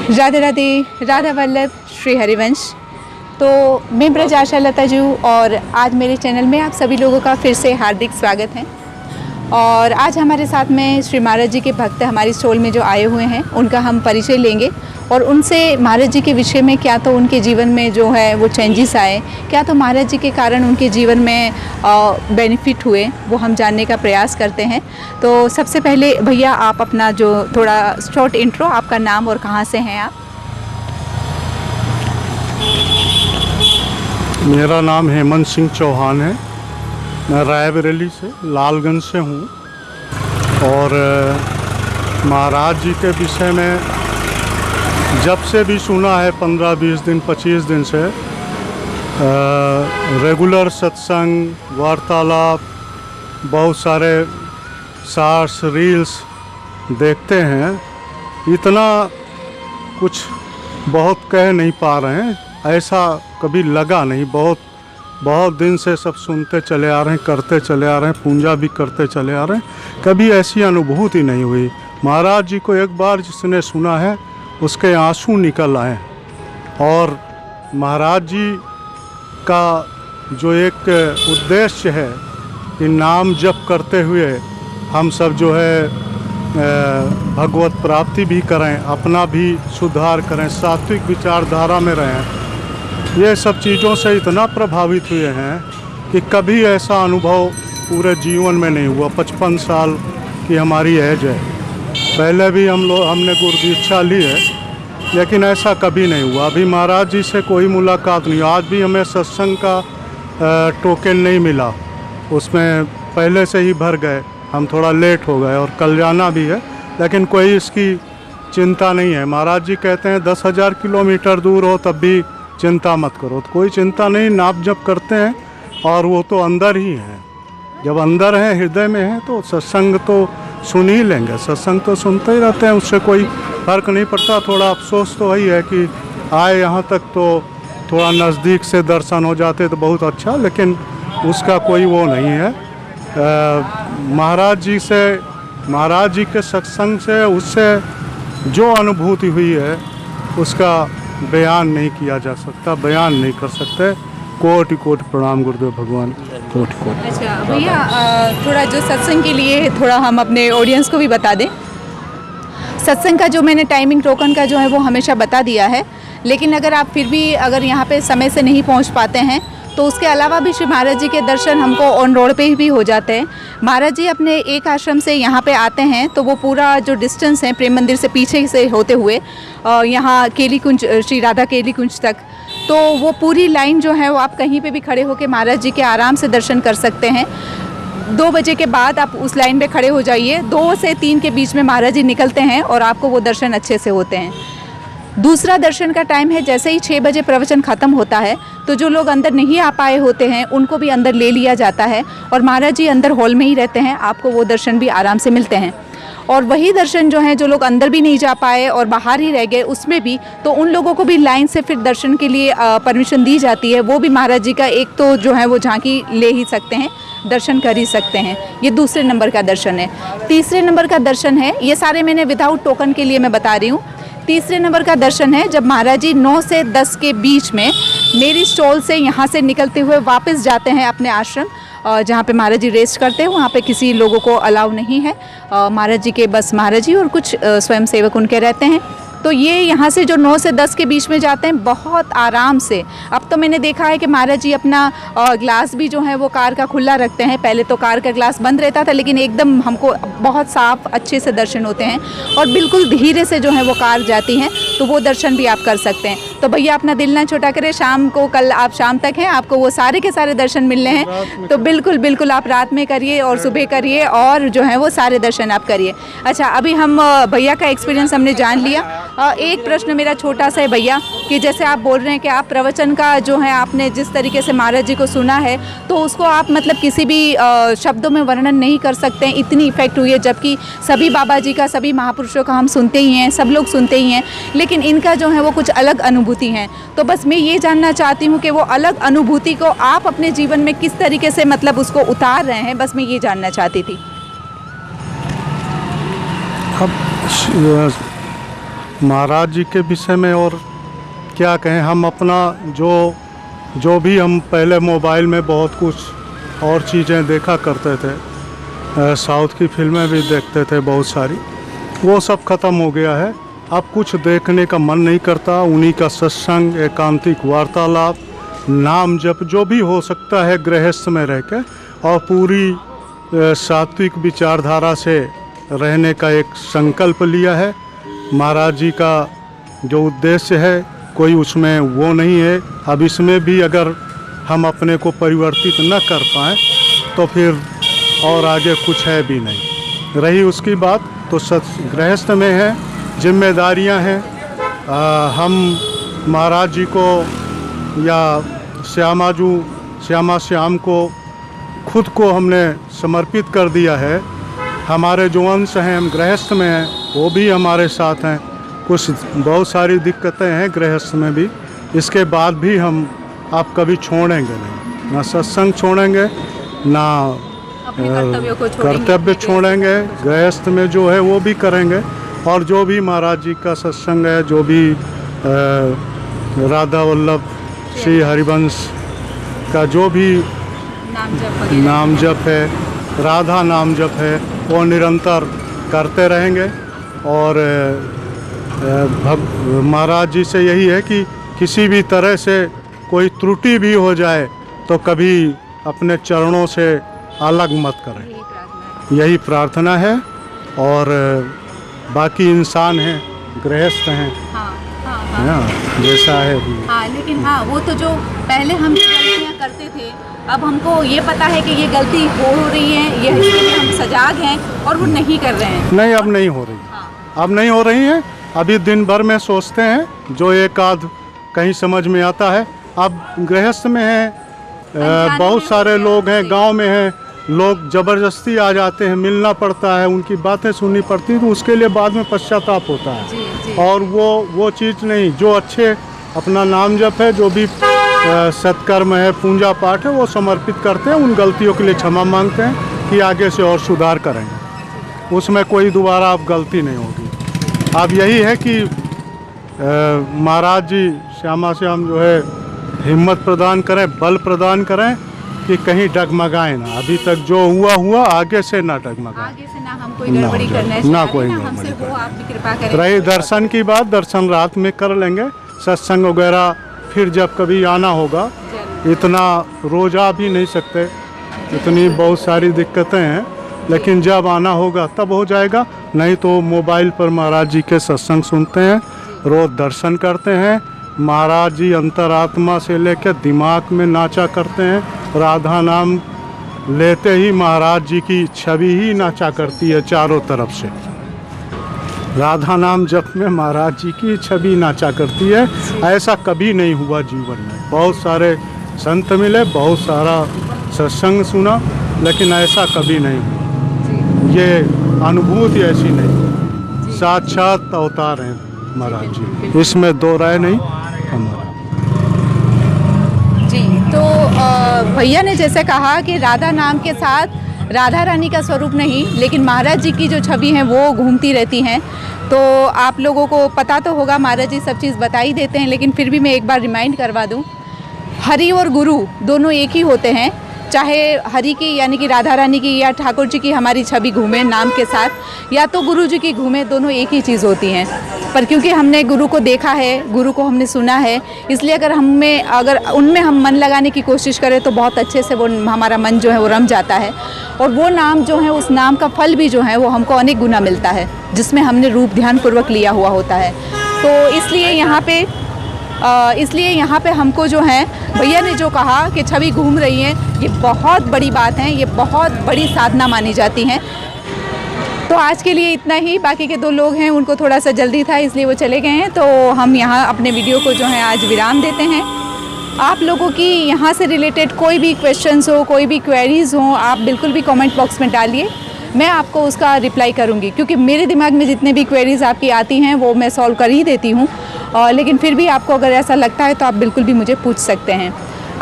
राधे राधे, राधा वल्लभ, श्री हरिवंश। तो मैं ब्रज आशा लता जी हूँ और आज मेरे चैनल में आप सभी लोगों का फिर से हार्दिक स्वागत है। और आज हमारे साथ में श्री महाराज जी के भक्त हमारी स्टॉल में जो आए हुए हैं उनका हम परिचय लेंगे और उनसे महाराज जी के विषय में क्या तो उनके जीवन में जो है वो चेंजेस आए, क्या तो महाराज जी के कारण उनके जीवन में बेनिफिट हुए, वो हम जानने का प्रयास करते हैं। तो सबसे पहले भैया आप अपना जो थोड़ा शॉर्ट इंट्रो, आपका नाम और कहाँ से हैं आप? मेरा नाम हेमंत सिंह चौहान है। मैं रायबरेली से, लालगंज से हूँ। और महाराज जी के विषय में जब से भी सुना है 15-20 दिन 25 दिन से रेगुलर सत्संग, वार्तालाप, बहुत सारे शॉर्ट्स, रील्स देखते हैं। इतना कुछ बहुत कह नहीं पा रहे हैं, ऐसा कभी लगा नहीं। बहुत दिन से सब सुनते चले आ रहे हैं, करते चले आ रहे हैं, पूजा भी करते चले आ रहे हैं। कभी ऐसी अनुभूति नहीं हुई। महाराज जी को एक बार जिसने सुना है उसके आंसू निकल आए। और महाराज जी का जो एक उद्देश्य है कि नाम जप करते हुए हम सब जो है भगवत प्राप्ति भी करें, अपना भी सुधार करें, सात्विक विचारधारा में रहें, ये सब चीज़ों से इतना प्रभावित हुए हैं कि कभी ऐसा अनुभव पूरे जीवन में नहीं हुआ। 55 साल की हमारी एज है। पहले भी हमने गुरु दीक्षा ली है, लेकिन ऐसा कभी नहीं हुआ। अभी महाराज जी से कोई मुलाकात नहीं। आज भी हमें सत्संग का टोकन नहीं मिला, उसमें पहले से ही भर गए। हम थोड़ा लेट हो गए और कल जाना भी है, लेकिन कोई इसकी चिंता नहीं है। महाराज जी कहते हैं 10,000 किलोमीटर दूर हो तब भी चिंता मत करो। तो कोई चिंता नहीं, नाप जप करते हैं और वो तो अंदर ही है। जब अंदर है, हृदय में है, तो सत्संग तो सुन ही लेंगे। सत्संग तो सुनते ही रहते हैं, उससे कोई फ़र्क नहीं पड़ता। थोड़ा अफसोस तो वही है कि आए यहाँ तक तो थोड़ा नज़दीक से दर्शन हो जाते तो बहुत अच्छा, लेकिन उसका कोई वो नहीं है। महाराज जी के सत्संग से, उससे जो अनुभूति हुई है उसका बयान नहीं किया जा सकता, बयान नहीं कर सकते। कोटि कोटि प्रणाम गुरुदेव भगवान, कोटि कोटि। अच्छा भैया, थोड़ा जो सत्संग के लिए थोड़ा हम अपने ऑडियंस को भी बता दें। सत्संग का जो मैंने टाइमिंग टोकन का जो है वो हमेशा बता दिया है, लेकिन अगर आप फिर भी अगर यहाँ पे समय से नहीं पहुँच पाते हैं तो उसके अलावा भी श्री महाराज जी के दर्शन हमको ऑन रोड पे ही भी हो जाते हैं। महाराज जी अपने एक आश्रम से यहाँ पे आते हैं तो वो पूरा जो डिस्टेंस है प्रेम मंदिर से पीछे से होते हुए यहाँ केली कुंज, श्री राधा केली कुंज तक, तो वो पूरी लाइन जो है वो आप कहीं पे भी खड़े होकर महाराज जी के आराम से दर्शन कर सकते हैं। 2 बजे के बाद आप उस लाइन पे खड़े हो जाइए, 2 से 3 के बीच में महाराज जी निकलते हैं और आपको वो दर्शन अच्छे से होते हैं। दूसरा दर्शन का टाइम है, जैसे ही 6 बजे प्रवचन ख़त्म होता है तो जो लोग अंदर नहीं आ पाए होते हैं उनको भी अंदर ले लिया जाता है और महाराज जी अंदर हॉल में ही रहते हैं, आपको वो दर्शन भी आराम से मिलते हैं। और वही दर्शन जो है, जो लोग अंदर भी नहीं जा पाए और बाहर ही रह गए, उसमें भी तो उन लोगों को भी लाइन से फिर दर्शन के लिए परमिशन दी जाती है। वो भी महाराज जी का एक तो जो है वो झांकी ले ही सकते हैं, दर्शन कर ही सकते हैं। ये दूसरे नंबर का दर्शन है। तीसरे नंबर का दर्शन है, ये सारे मैंने विदाउट टोकन के लिए मैं बता रही हूँ। तीसरे नंबर का दर्शन है जब महाराज जी 9 से 10 के बीच में मेरी स्टॉल से यहाँ से निकलते हुए वापस जाते हैं अपने आश्रम, जहाँ पे महाराज जी रेस्ट करते हैं। वहाँ पे किसी लोगों को अलाउ नहीं है, महाराज जी के बस महाराज जी और कुछ स्वयं सेवक उनके रहते हैं। तो ये यहाँ से जो 9 से 10 के बीच में जाते हैं बहुत आराम से। अब तो मैंने देखा है कि महाराज जी अपना ग्लास भी जो है वो कार का खुला रखते हैं। पहले तो कार का ग्लास बंद रहता था, लेकिन एकदम हमको बहुत साफ अच्छे से दर्शन होते हैं और बिल्कुल धीरे से जो है वो कार जाती हैं, तो वो दर्शन भी आप कर सकते हैं। तो भैया अपना दिल ना छोटा करें, शाम को, कल आप शाम तक हैं, आपको वो सारे के सारे दर्शन मिलने हैं। तो बिल्कुल आप रात में करिए और सुबह करिए और जो है वो सारे दर्शन आप करिए। अच्छा, अभी हम भैया का एक्सपीरियंस हमने जान लिया। एक प्रश्न मेरा छोटा सा है भैया, कि जैसे आप बोल रहे हैं कि आप प्रवचन का जो है आपने जिस तरीके से महाराज जी को सुना है तो उसको आप मतलब किसी भी शब्दों में वर्णन नहीं कर सकते हैं, इतनी इफेक्ट हुई है। जबकि सभी बाबा जी का, सभी महापुरुषों का हम सुनते ही हैं, सब लोग सुनते ही हैं, लेकिन इनका जो है वो कुछ अलग अनुभूति है। तो बस मैं ये जानना चाहती हूँ कि वो अलग अनुभूति को आप अपने जीवन में किस तरीके से मतलब उसको उतार रहे हैं, बस मैं ये जानना चाहती थी। अब महाराज जी के विषय में और क्या कहें, हम अपना जो भी हम पहले मोबाइल में बहुत कुछ और चीज़ें देखा करते थे, साउथ की फिल्में भी देखते थे बहुत सारी, वो सब ख़त्म हो गया है। अब कुछ देखने का मन नहीं करता। उन्हीं का सत्संग, एकांतिक वार्तालाप, नाम जप जो भी हो सकता है गृहस्थ में रह के, और पूरी सात्विक विचारधारा से रहने का एक संकल्प लिया है। महाराज जी का जो उद्देश्य है कोई उसमें वो नहीं है। अब इसमें भी अगर हम अपने को परिवर्तित न कर पाएँ तो फिर और आगे कुछ है भी नहीं। रही उसकी बात तो गृहस्थ में है, जिम्मेदारियां हैं। हम महाराज जी को या श्यामा श्याम को खुद को हमने समर्पित कर दिया है। हमारे जो अंश हैं, हम गृहस्थ में हैं, वो भी हमारे साथ हैं। कुछ बहुत सारी दिक्कतें हैं गृहस्थ में भी, इसके बाद भी हम आप कभी छोड़ेंगे नहीं, ना सत्संग छोड़ेंगे, ना कर्तव्य छोड़ेंगे। गृहस्थ में जो है वो भी करेंगे, और जो भी महाराज जी का सत्संग है, जो भी राधा वल्लभ श्री हरिवंश का जो भी नाम जप है, राधा नाम जप है, वो निरंतर करते रहेंगे। और महाराज जी से यही है कि किसी भी तरह से कोई त्रुटि भी हो जाए तो कभी अपने चरणों से अलग मत करें, यही प्रार्थना है। और बाकी इंसान हैं, गृहस्थ हैं, जैसा है। लेकिन वो तो जो पहले हम गलतियाँ करते थे, अब हमको ये पता है कि ये गलती हो रही है, ये इसलिए हम सजाग हैं और वो नहीं कर रहे हैं। नहीं, अब नहीं हो रही, अब नहीं हो रही है। अभी दिन भर में सोचते हैं, जो एक आध कहीं समझ में आता है। अब गृहस्थ में है, बहुत सारे लोग हैं, गांव में हैं, लोग ज़बरदस्ती आ जाते हैं, मिलना पड़ता है, उनकी बातें सुननी पड़ती है, तो उसके लिए बाद में पश्चाताप होता है। जी। और वो चीज़ नहीं, जो अच्छे अपना नाम जप है, जो भी सत्कर्म है, पूजा पाठ है, वो समर्पित करते हैं, उन गलतियों के लिए क्षमा मांगते हैं कि आगे से और सुधार करेंगे, उसमें कोई दोबारा अब गलती नहीं होगी। अब यही है कि महाराज जी श्यामा श्याम जो है हिम्मत प्रदान करें, बल प्रदान करें कि कहीं डगमगाए ना। अभी तक जो हुआ आगे से ना डगमगाए, आगे से ना हम कोई गड़बड़ी करना है, ना कोई हमसे हो, आप भी कृपा करें। रही दर्शन की बात, दर्शन रात में कर लेंगे, सत्संग वगैरह फिर जब कभी आना होगा। इतना रोज आ भी नहीं सकते, इतनी बहुत सारी दिक्कतें हैं, लेकिन जब आना होगा तब हो जाएगा। नहीं तो मोबाइल पर महाराज जी के सत्संग सुनते हैं, रोज दर्शन करते हैं। महाराज जी अंतरात्मा से लेकर दिमाग में नाचा करते हैं। राधा नाम लेते ही महाराज जी की छवि ही नाचा करती है चारों तरफ से। राधा नाम जप में महाराज जी की छवि नाचा करती है। ऐसा कभी नहीं हुआ जीवन में। बहुत सारे संत मिले, बहुत सारा सत्संग सुना, लेकिन ऐसा कभी नहीं हुआ। ये अनुभूति ऐसी नहीं, साक्षात अवतार हैं महाराज जी, इसमें दो राय नहीं हमारा। जी, तो भैया ने जैसे कहा कि राधा नाम के साथ राधा रानी का स्वरूप नहीं, लेकिन महाराज जी की जो छवि हैं वो घूमती रहती हैं। तो आप लोगों को पता तो होगा, महाराज जी सब चीज़ बता ही देते हैं, लेकिन फिर भी मैं एक बार रिमाइंड करवा दूं, हरि और गुरु दोनों एक ही होते हैं। चाहे हरि की यानी कि राधा रानी की या ठाकुर जी की हमारी छवि घूमे नाम के साथ, या तो गुरु जी की घूमे, दोनों एक ही चीज़ होती हैं। पर क्योंकि हमने गुरु को देखा है, गुरु को हमने सुना है, इसलिए अगर उनमें हम मन लगाने की कोशिश करें तो बहुत अच्छे से वो हमारा मन जो है वो रम जाता है। और वो नाम जो है, उस नाम का फल भी जो है वो हमको अनेक गुना मिलता है, जिसमें हमने रूप ध्यान पूर्वक लिया हुआ होता है। तो इसलिए यहाँ पे हमको जो है भैया ने जो कहा कि छवि घूम रही है, ये बहुत बड़ी बात है, ये बहुत बड़ी साधना मानी जाती है। तो आज के लिए इतना ही। बाकी के दो लोग हैं, उनको थोड़ा सा जल्दी था इसलिए वो चले गए हैं। तो हम यहाँ अपने वीडियो को जो है आज विराम देते हैं। आप लोगों की यहाँ से रिलेटेड कोई भी क्वेश्चंस हो, कोई भी क्वेरीज़ हो, आप बिल्कुल भी कमेंट बॉक्स में डालिए, मैं आपको उसका रिप्लाई करूँगी। क्योंकि मेरे दिमाग में जितने भी क्वेरीज़ आपकी आती हैं वो मैं सॉल्व कर ही देती हूँ। लेकिन फिर भी आपको अगर ऐसा लगता है तो आप बिल्कुल भी मुझे पूछ सकते हैं।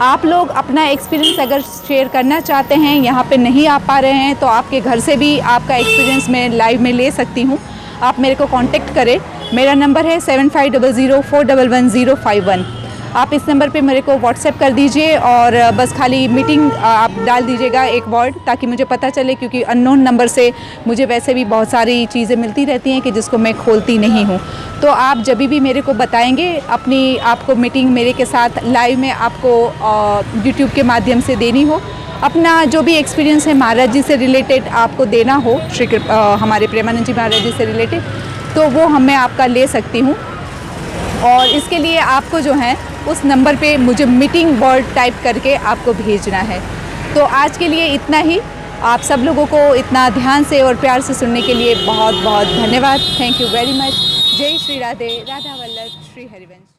आप लोग अपना एक्सपीरियंस अगर शेयर करना चाहते हैं, यहाँ पे नहीं आ पा रहे हैं, तो आपके घर से भी आपका एक्सपीरियंस मैं लाइव में ले सकती हूँ। आप मेरे को कांटेक्ट करें। मेरा नंबर है 7500411051। आप इस नंबर पे मेरे को व्हाट्सएप कर दीजिए और बस खाली मीटिंग आप डाल दीजिएगा एक वर्ड, ताकि मुझे पता चले, क्योंकि अननोन नंबर से मुझे वैसे भी बहुत सारी चीज़ें मिलती रहती हैं कि जिसको मैं खोलती नहीं हूँ। तो आप जब भी मेरे को बताएंगे अपनी आपको मीटिंग मेरे के साथ लाइव में आपको यूट्यूब के माध्यम से देनी हो, अपना जो भी एक्सपीरियंस है महाराज जी से रिलेटेड आपको देना हो, हमारे प्रेमानंद जी महाराज जी से रिलेटेड, तो वो मैं आपका ले सकती हूँ। और इसके लिए आपको जो है उस नंबर पे मुझे मीटिंग वर्ड टाइप करके आपको भेजना है। तो आज के लिए इतना ही। आप सब लोगों को इतना ध्यान से और प्यार से सुनने के लिए बहुत बहुत धन्यवाद। Thank you very much. जय श्री राधे, राधा वल्लभ, श्री हरिवंश।